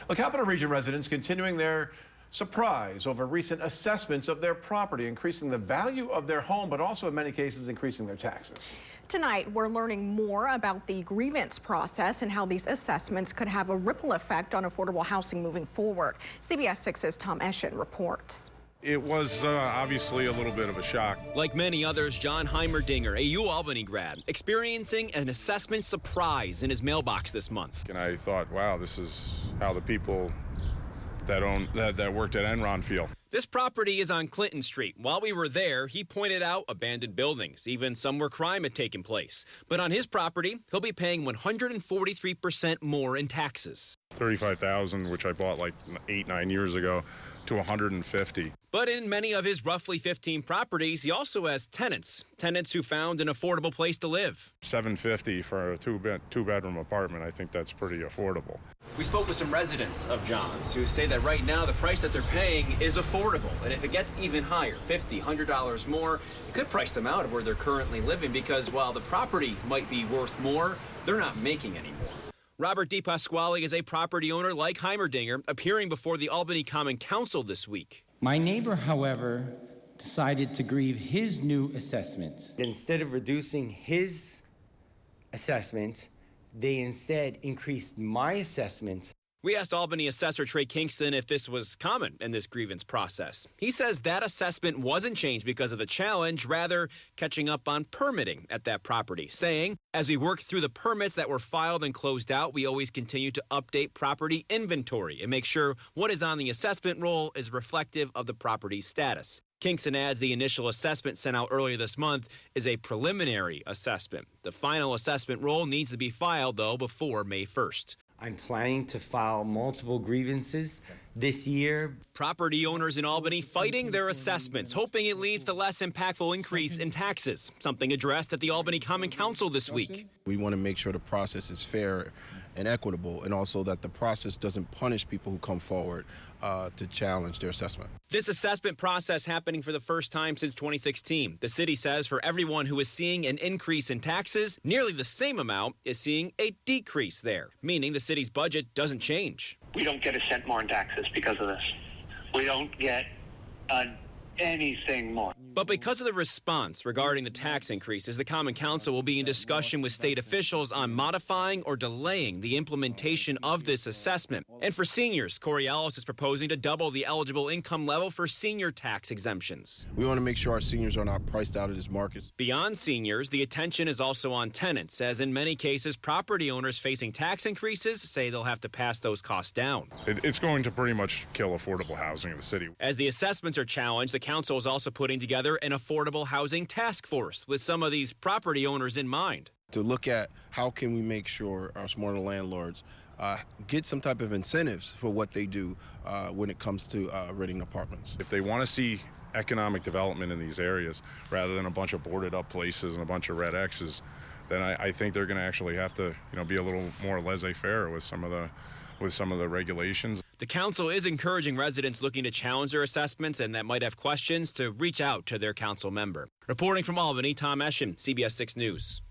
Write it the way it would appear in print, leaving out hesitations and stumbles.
Well, Capital Region residents continuing their surprise over recent assessments of their property, increasing the value of their home, but also in many cases increasing their taxes. Tonight, we're learning more about the grievance process and how these assessments could have a ripple effect on affordable housing moving forward. CBS 6's Tom Eschen reports. It was obviously a little bit of a shock. Like many others, John Heimerdinger, a Albany grad, experiencing an assessment surprise in his mailbox this month. And I thought, wow, this is how the people that worked at Enron feel. This property is on Clinton Street. While we were there, he pointed out abandoned buildings, even some where crime had taken place. But on his property, he'll be paying 143% more in taxes. $35,000, which I bought like 8-9 years ago, to $150,000. But in many of his roughly 15 properties, he also has tenants who found an affordable place to live. $750 for a two-bedroom apartment. I think that's pretty affordable. We spoke with some residents of John's who say that right now the price that they're paying is affordable. And if it gets even higher, $50, $100 more, it could price them out of where they're currently living because while the property might be worth more, they're not making any more. Robert DePasquale is a property owner like Heimerdinger, appearing before the Albany Common Council this week. My neighbor, however, decided to grieve his new assessment. Instead of reducing his assessment, they instead increased my assessment. We asked Albany Assessor Trey Kingston if this was common in this grievance process. He says that assessment wasn't changed because of the challenge, rather catching up on permitting at that property, saying, as we work through the permits that were filed and closed out, we always continue to update property inventory and make sure what is on the assessment roll is reflective of the property's status. Kingston adds the initial assessment sent out earlier this month is a preliminary assessment. The final assessment roll needs to be filed, though, before May 1st. I'm planning to file multiple grievances this year. Property owners in Albany fighting their assessments, hoping it leads to less impactful increase in taxes, something addressed at the Albany Common Council this week. We want to make sure the process is fair and equitable, and also that the process doesn't punish people who come forward to challenge their assessment. This assessment process happening for the first time since 2016. The city says for everyone who is seeing an increase in taxes, nearly the same amount is seeing a decrease there, meaning the city's budget doesn't change. We don't get a cent more in taxes because of this. We don't get anything more. But because of the response regarding the tax increases, the Common Council will be in discussion with state officials on modifying or delaying the implementation of this assessment. And for seniors, Coriolis is proposing to double the eligible income level for senior tax exemptions. We want to make sure our seniors are not priced out of this market. Beyond seniors, the attention is also on tenants, as in many cases, property owners facing tax increases say they'll have to pass those costs down. It's going to pretty much kill affordable housing in the city. As the assessments are challenged, the council is also putting together an affordable housing task force with some of these property owners in mind. To look at how can we make sure our smarter landlords get some type of incentives for what they do when it comes to renting apartments. If they want to see economic development in these areas rather than a bunch of boarded up places and a bunch of red X's, then I think they're going to actually have to be a little more laissez-faire with some of the regulations. The council is encouraging residents looking to challenge their assessments and that might have questions to reach out to their council member. Reporting from Albany, Tom Eschen, CBS 6 News.